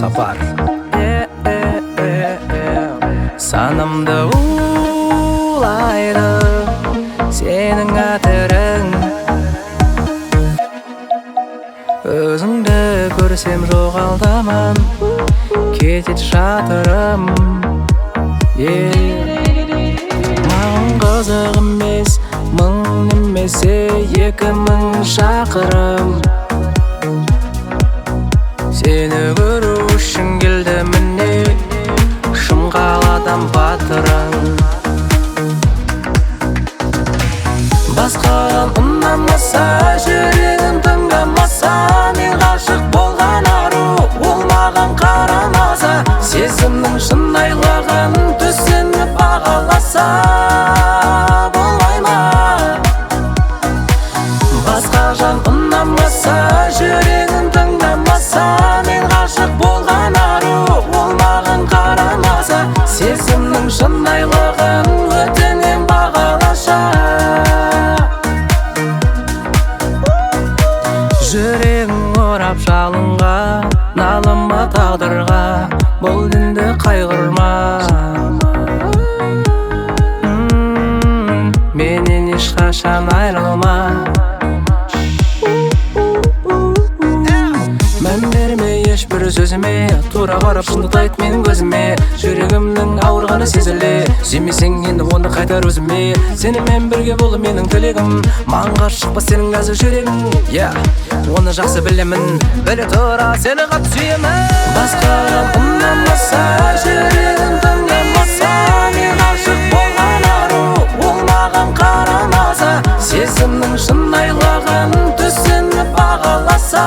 сапар. Санымды улайды сенің әтірің, өзіңді көрсем жоғалтамын, кетет жатырым. Маған қызық емес, мың немесе 2000 шақырым. Сені көру үшін келді міне, шымқаладан батырың. Басқадан ұнамаса, жүрегім тыңдамаса, мен ғашық болған ару, ол маған қарамаса, сезімнің шынайылығын түсініп бағаласа болмай ма? Басқа жан ұнамаса, жүрегім тыңдамаса, мен ғашық болған ару, ол маған қарамаса, сезімнің шынайылығын өтінем бағалаша. Жүрегің орап жалынға, налыма тағдырға, бұл үнді қайғырма. Менен ешқашан айрылма. Мән берме ешбір сөзіме, тура қарап шындықты айт менің көзіме. Жүрегімнің ауырғаны сезіле, сүймесең енді оны қайтар өзіме. Сенімен бірге болу менің тілегім, маған ғашық па сенің нәзік жүрегің. Оны жақсы білемін, біле тұра сені қатты сүйемін. Басқадан ұнамаса, жүрегім тыңдамаса, мен ғашық болған ару, ол маған қарамаса, сезімнің шынайылығын түсініп бағаласа